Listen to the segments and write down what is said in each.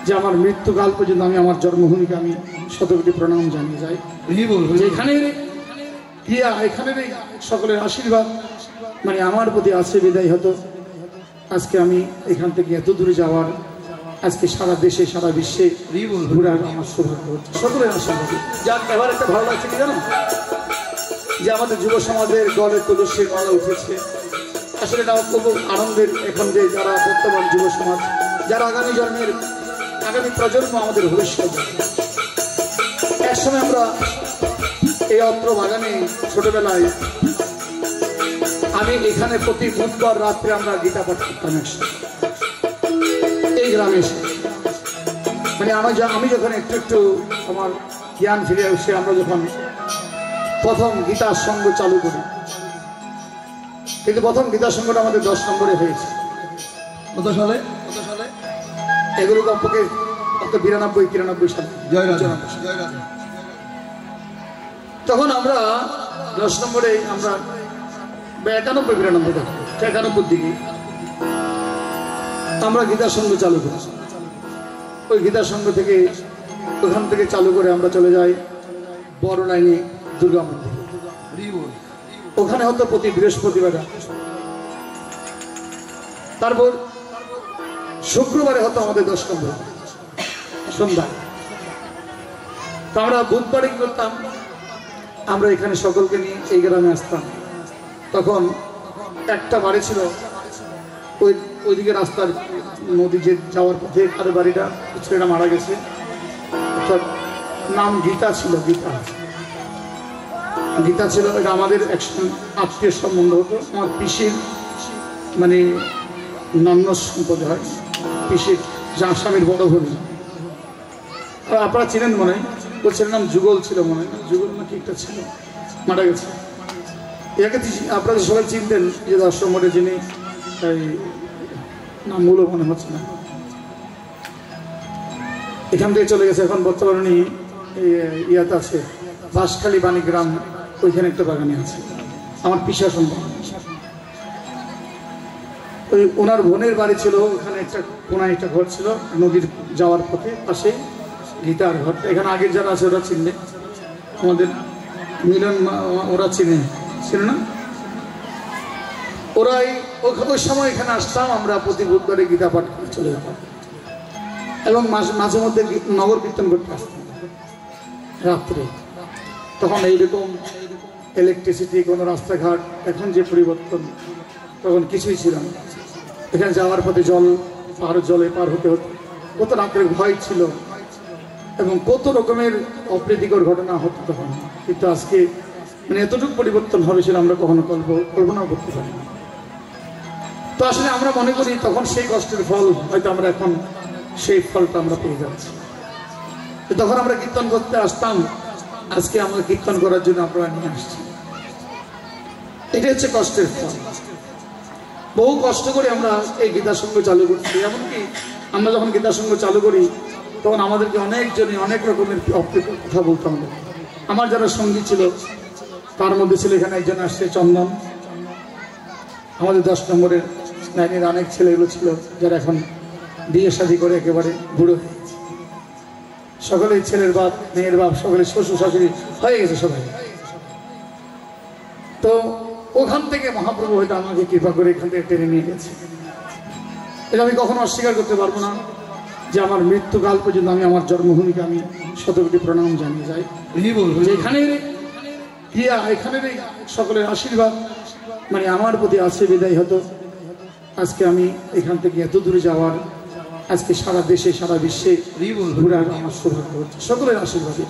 যে আমার মৃত্যুকাল পর্যন্ত আমি আমার জন্মভূমিকে আমি শতকোটি প্রণাম জানিয়ে যাই। যেখানে ক্রিয়া এখানে সকলের আশীর্বাদ মানে আমার প্রতি আছে বিদায় হতো, আজকে আমি এখান থেকে এত দূরে যাওয়ার আজকে সারা দেশে সারা বিশ্বে ঘুরার আমার সৌভাগ্য হচ্ছে সকলের আশীর্বাদ। যার এবার একটা ভালো লাগছে কি জানো, যে আমাদের যুব সমাজের গলে তুলসীর মালা উঠেছে। আসলে এটা খুব আনন্দের। এখন যে যারা বর্তমান যুব সমাজ, যারা আগামী জন্মের আগামী প্রজন্ম আমাদের ভবিষ্যৎ, একসময় আমরা এই অত্র বাগানে ছোটবেলায় আমি এখানে প্রতি বুধবার রাত্রে আমরা গীতা পাঠ করতাম একসাথে এই গ্রামে এসে। মানে আমি যখন একটু একটু আমার জ্ঞান ফিরে এসে আমরা যখন প্রথম গীতার সঙ্গ চালু করি, কিন্তু প্রথম গীতার সঙ্গটা আমাদের 10 নম্বরে হয়েছে। কত সালে? এগুলো কমপক্ষে 92-93 সালে। তখন আমরা 10 নম্বরে আমরা 91-92 দিকে আমরা গীতার সঙ্গ চালু করি। ওই গীতার সঙ্গ থেকে ওখান থেকে চালু করে আমরা চলে যাই বড় লাইনে দুর্গা মন্দির। ওখানে হতো প্রতি বৃহস্পতিবার, তারপর শুক্রবারে হতো আমাদের 10 নম্বর সন্ধ্যা। তো আমরা বুধবারে কি করতাম, আমরা এখানে সকলকে নিয়ে এই গ্রামে আসতাম। তখন একটা বাড়ি ছিল ওইদিকে রাস্তার নদী যে যাওয়ার পথে তার বাড়িটা ছেলেটা মারা গেছে, অর্থাৎ নাম গীতা ছিল। গীতা ছিল, এটা আমাদের একসময় আত্মীয় সম্বন্ধ হতো। আমার পিসির মানে নন্য সম্পদ হয়, পিসির যে আসামের বড় ভূমি। আপনারা চিনেন মনে হয়, ওর ছেলের নাম যুগল ছিল মনে হয়, যুগল নাকি একটা ছিল, মারা গেছে। একে আপনারা সবাই চিনতেন যে 10 নম্বরে যিনি এই নাম মূল্য মনে হচ্ছে না, এখান থেকে চলে গেছে। এখন বর্তমানে ইয়াতে আছে বাঁশখালী বাণীগ্রাম, ওইখানে একটা বাগানে আছে আমার পিসা সম্ভব। ওই ওনার বোনের বাড়ি ছিল ওখানে, একটা কোনায় একটা ঘর ছিল নদীর যাওয়ার পথে পাশে গীতার ঘর। এখানে আগের যারা আছে ওরা চিনলে, আমাদের মিলন ওরা ছিল না, ওরাই ওই সময় এখানে আসতাম। আমরা প্রতি বুধবারে গীতা পাঠ করে চলে যেতাম এবং মাঝে মধ্যে নগর কীর্তন করতে আসতাম রাত্রে। তখন এইরকম ইলেকট্রিসিটি, কোনো রাস্তাঘাট এখন যে পরিবর্তন, তখন কিছুই ছিল না। এখানে যাওয়ার পথে জলে পার হতে হতো, কত রাত্রের ভয় ছিল এবং কত রকমের অপ্রীতিকর ঘটনা হতো তখন। কিন্তু আজকে মানে এতটুকু পরিবর্তন হবে সেটা আমরা কখনো কল্পনাও করতে পারি না। তো আসলে আমরা মনে করি তখন সেই কষ্টের ফল হয়তো আমরা এখন সেই ফলটা আমরা পেয়ে যাচ্ছি। তখন আমরা কীর্তন করতে আসতাম, আজকে আমরা কীর্তন করার জন্য আপনারা নিয়ে আসছি। এটা হচ্ছে কষ্টের ফল। বহু কষ্ট করে আমরা এই গীতার সঙ্গ চালু করছি। এমনকি আমরা যখন গীতার সঙ্গ চালু করি তখন আমাদেরকে অনেকজনই অনেক রকমের কথা বলতাম। আমার যারা সঙ্গী ছিল তার মধ্যে ছিল এখানে একজন আসছে চন্দন, আমাদের 10 নম্বরের লাইনের অনেক ছেলেগুলো ছিল যারা এখন বিয়ে শাদী করে একেবারে বুড়ো হয়ে গেছে। সকলেই ছেলের বাপ মেয়ের বাপ, সকলে শ্বশুর শাশুড়ি হয়ে গেছে সবাই। তো ওখান থেকে মহাপ্রভু হয়তো আমাকে কৃপা করে এখান থেকে টেনে নিয়ে গেছে। এটা আমি কখনো অস্বীকার করতে পারবো না যে আমার মৃত্যুকাল পর্যন্ত আমি আমার জন্মভূমিকে আমি শতকোটি প্রণাম জানিয়ে যাই। যেখানে ক্রিয়া এখানে সকলের আশীর্বাদ মানে আমার প্রতি আছে বিদায় হতো, আজকে আমি এখান থেকে এত দূরে যাওয়ার আজকে সারা দেশে সারা বিশ্বে ঘুরার আমার সৌভাগ্য হচ্ছে সকলের আশীর্বাদে।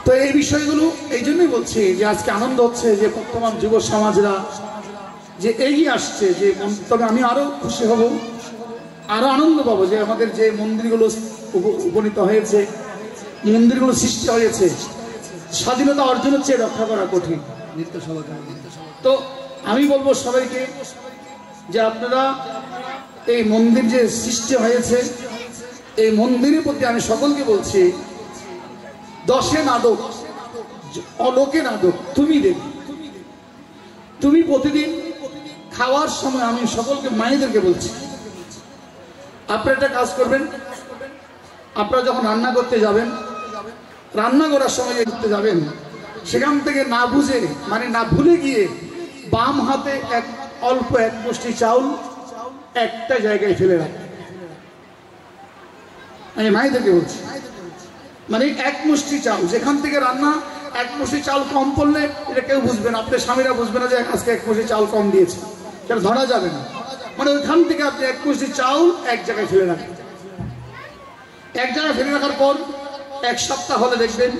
তো এই বিষয়গুলো এই জন্যই বলছি যে আজকে আনন্দ হচ্ছে যে বর্তমান যুব সমাজরা যে এগিয়ে আসছে। যে তবে আমি আরো খুশি হব, আরো আনন্দ পাবো যে আমাদের যে মন্দিরগুলো উপনীত হয়েছে, মন্দিরগুলো সৃষ্টি হয়েছে, স্বাধীনতা অর্জন হচ্ছে, রক্ষা করা কঠিন। তো আমি বলবো সবাইকে যে আপনারা এই মন্দির যে সৃষ্টি হয়েছে, এই মন্দিরের প্রতি আমি সকলকে বলছি, দশে নাদক অলোকে নাদক তুমি দেবী। তুমি প্রতিদিন খাওয়ার সময় আমি সকলকে মায়েদেরকে বলছি, আপনারা একটা কাজ করবেন, আপনারা যখন রান্না করতে যাবেন, রান্না করার সময় যে করতে যাবেন, সেখান থেকে না বুঝে মানে না ভুলে গিয়ে বাম হাতে অল্প এক মুষ্টি চাউল একটা জায়গায় ফেলে রাখবেন। আমি মাইদেরকে বলছি, মানে এক মুষ্টি চাউল যেখান থেকে রান্না, এক মুষ্টি চাল কম পড়লে এটা কেউ বুঝবে না, আপনার স্বামীরা বুঝবে না যে আজকে এক মুষ্টি চাল কম দিয়েছে, সেটা ধরা যাবে না। মানে ওইখান থেকে আপনি এক মুষ্টি চাউল এক জায়গায় ফেলে রাখবেন। এক জায়গায় ফেলে রাখার পর এক সপ্তাহ হলে দেখবেন,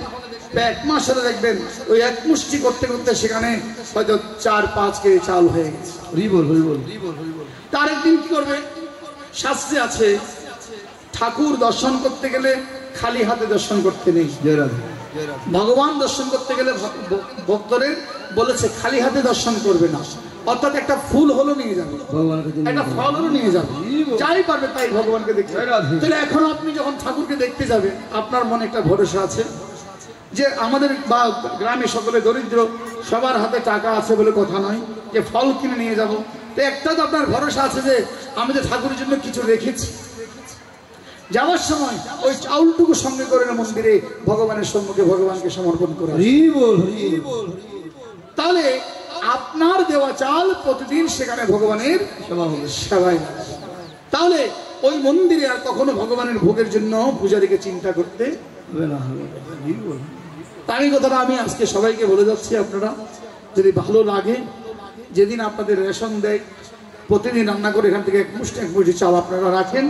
এক মাস হলে দেখবেন ওই এক মুষ্টি করতে করতে সেখানে হয়তো 4-5 কেজি চাল হয়ে গেছে। তার একদিন কি করবে, শাস্ত্রে আছে ঠাকুর দর্শন করতে গেলে খালি হাতে দর্শন করতে নেই। ভগবান দর্শন করতে গেলে ভক্তদের বলেছে খালি হাতে দর্শন করবে না, অর্থাৎ একটা ফুল হলো নিয়ে যাবে, একটা ফল হলো নিয়ে যাবে, যাই পারবে তাই ভগবানকে দেখতে। তাহলে এখন আপনি যখন ঠাকুরকে দেখতে যাবেন, আপনার মনে একটা ভরসা আছে যে আমাদের বা গ্রামে সকলে দরিদ্র, সবার হাতে টাকা আছে বলে কথা নয় যে ফল কিনে নিয়ে যাব। তো একটা তো আপনার ভরসা আছে যে আমি যে ঠাকুরের জন্য কিছু রেখেছি। যাওয়ার সময় ওই চাউলটুকু সঙ্গে করে মন্দিরে ভগবানের সম্মুখে ভগবানকে সমর্পণ করে। তাহলে আপনার দেওয়া চাল প্রতিদিন সেখানে ভগবানের সেবায়। তাহলে ওই মন্দিরে আর কখনো ভগবানের ভোগের জন্য পূজারীকে চিন্তা করতে হবে না। তাই কথাটা আমি আজকে সবাইকে বলে যাচ্ছি, আপনারা যদি ভালো লাগে, যেদিন আপনাদের রেশন দেয় প্রতিদিন রান্না করে এখান থেকে এক মুষ্টি চাল আপনারা রাখেন।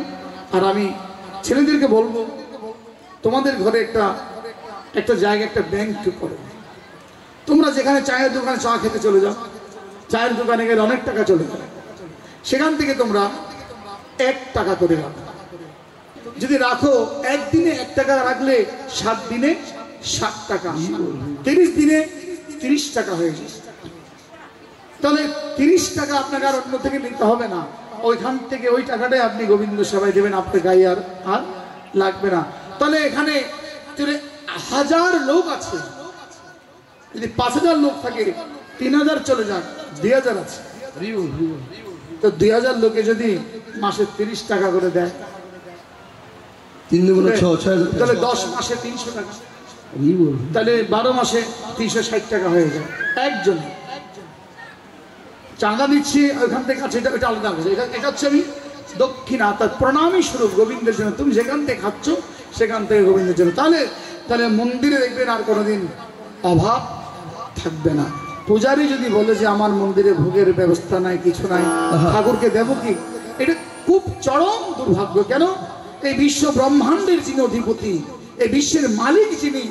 আর আমি ছেলেদেরকে বলবো, তোমাদের ঘরে একটা জায়গা, একটা ব্যাংক করো। তোমরা যেখানে চায়ের দোকানে চা খেতে চলে যাও, চায়ের দোকানে গেলে অনেক টাকা চলে যায়, সেখান থেকে তোমরা 1 টাকা করে রাখো। যদি রাখো, একদিনে 1 টাকা রাখলে 7 দিনে 7 টাকা, 30 দিনে 30 টাকা হয়ে যায়। তাহলে 30 টাকা আপনাকে আর অন্য থেকে নিতে হবে না, ওইখান থেকে ওই টাকাটাই আপনি গোবিন্দ সেবায় দেবেন, আপনার গায়ে আর লাগবে না। তাহলে এখানে 1000 লোক আছে, যদি 5000 লোক থাকে 3000 চলে যাক, 2000 আছে। তো 2000 লোকে যদি মাসে 30 টাকা করে দেয়, 3 গুণে 6, তাহলে 10 মাসে 300 টাকা, তাহলে 12 মাসে 360 টাকা হয়ে যায় একজন। চাঁদা দিচ্ছি ওইখান থেকে আছে, এটা আলাদা আছে। এটা হচ্ছে আমি দক্ষিণা, তার প্রণামী স্বরূপ গোবিন্দের জন্য। তুমি যেখান থেকে খাচ্ছ সেখান থেকে গোবিন্দের জন্য। তাহলে মন্দিরে দেখবেন আর কোনোদিন অভাব থাকবে না। পূজারী যদি বলে যে আমার মন্দিরে ভোগের ব্যবস্থা নাই, কিছু নাই, ঠাকুরকে দেবো কি, এটা খুব চরম দুর্ভাগ্য। কেন? এই বিশ্ব ব্রহ্মাণ্ডের যিনি অধিপতি, এই বিশ্বের মালিক যিনি,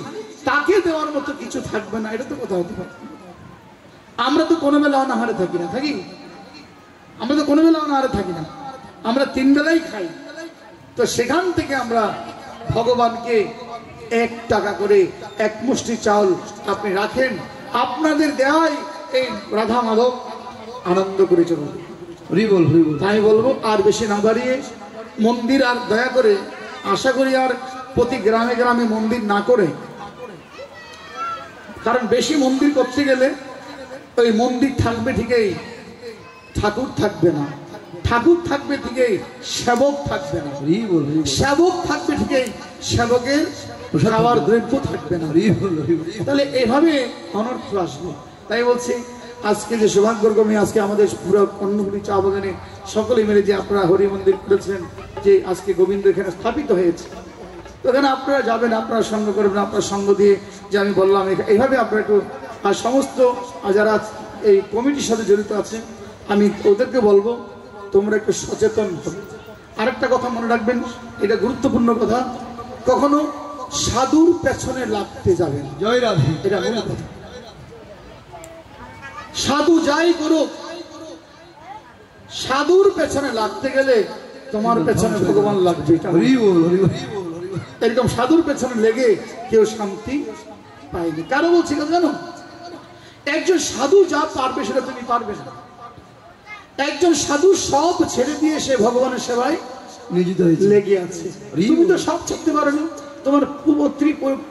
তাকে দেওয়ার মতো কিছু থাকবে না, এটা তো কোথাও হতে পারে। আমরা তো কোনো বেলা অনাহারে থাকি না, আমরা তো কোনো বেলা অনাহারে থাকি না, আমরা 3 বেলাই খাই। তো সেখান থেকে আমরা ভগবানকে 1 টাকা করে 1 মুষ্টি চাউল আপনি রাখেন, আপনাদের দেওয়াই এই রাধা মাধব আনন্দ করে চলুন। তাই বলবো, আর বেশি না বাড়িয়ে মন্দির আর দয়া করে আশা করি আর প্রতি গ্রামে গ্রামে মন্দির না করে, কারণ বেশি মন্দির করতে গেলে ওই মন্দির থাকবে ঠিকই, ঠাকুর থাকবে না, ঠাকুর থাকবে ঠিকই, সেবক থাকবে না, সেবক থাকবে ঠিকই, সেবকের খাবার দ্রব্য থাকবে না। তাহলে এভাবে অনর্থ আসবে। তাই বলছি, আজকে যে সৌভাগ্যক্রমে আজকে আমাদের পুরো অন্নগুলি চা বাগানে সকলে মিলে যে আপনারা হরি মন্দির করেছেন, যে আজকে গোবিন্দ এখানে স্থাপিত হয়েছে, তো এখানে আপনারা যাবেন, আপনারা সঙ্গ করবেন, আপনার সঙ্গ দিয়ে যে আমি বললাম এইভাবে আপনারা একটু, আর সমস্ত যারা এই কমিটির সাথে জড়িত আছে আমি ওদেরকে বলবো তোমরা একটু সচেতন হবে। আরেকটা কথা মনে রাখবেন, এটা গুরুত্বপূর্ণ কথা, কখনো সাধুর পেছনে লাগতে যাবেন। জয় রাধে। এটা মনে কথা, সাধু যাই করুক, সাধুর পেছনে লাগতে গেলে তোমার পেছনে ভগবান লাগবে। এরকম সাধুর পেছনে লেগে কেউ শান্তি পায়নি। কারো বলছি জানো, একজন সাধু যা পারবে সেটা তুমি পারবে না। একজন সাধু সব ছেড়ে দিয়ে সে ভগবানের সেবায় লেগে আছে। তুমি তো সব ছাড়তে পারো না, তোমার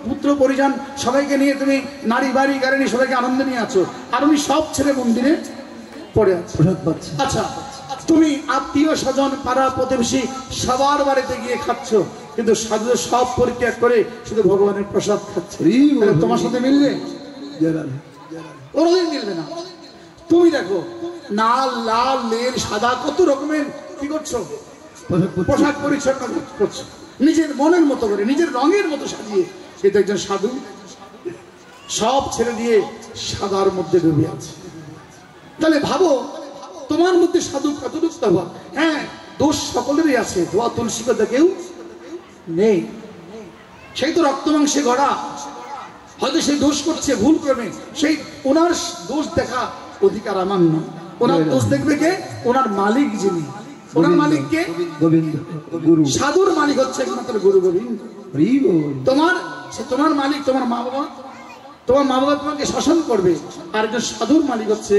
পুত্র পরিজন সবাইকে নিয়ে তুমি নারী বাড়ি গাড়ি সবাইকে আনন্দ নিয়ে আছো, আর উনি সব ছেড়ে মন্দিরে পড়ে আছে। আচ্ছা, তুমি আত্মীয় স্বজন পাড়া প্রতিবেশী সবার বাড়িতে গিয়ে খাচ্ছ, কিন্তু সাধু সব পরিত্যাগ করে শুধু ভগবানের প্রসাদ খাচ্ছে। তাহলে তোমার সাথে মিলবে? কোনোদিন মিলবে না। তুমি দেখো লাল লাল নীল সাদা কত রকমের কি করছো, পোশাক পরিচ্ছন্ন করছো, নিজের মনের মতো করে নিজের রঙের মতো সাজিয়ে। কিন্তু একজন সাধু সব ছেড়ে দিয়ে সাদার মধ্যে ডুবে আছে। তাহলে ভাবো তোমার মধ্যে সাধু কতটুকু তফাৎ। হ্যাঁ, দোষ সকলেরই আছে, ধোয়া তুলসী কথা কেউ নেই। সেই তো রক্ত মাংসে গড়া, হয়তো সেই দোষ করছে ভুল ক্রমে, সেই ওনার দোষ দেখা অধিকার আমার না। ওনার দোষ দেখবে কে? ওনার মালিক যিনি। ওনার মালিক কে? গোবিন্দ গুরু। সাধুর মালিক হচ্ছে একমাত্র গুরু গোবিন্দ। তোমার মালিক তোমার মা বাবা, তোমার মা বাবা তোমাকে শাসন করবে, আর একজন সাধুর মালিক হচ্ছে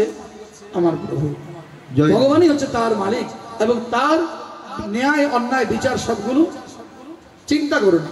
আমার প্রভু। ভগবানই হচ্ছে তার মালিক, এবং তার ন্যায় অন্যায় বিচার সবগুলো চিন্তা করুন।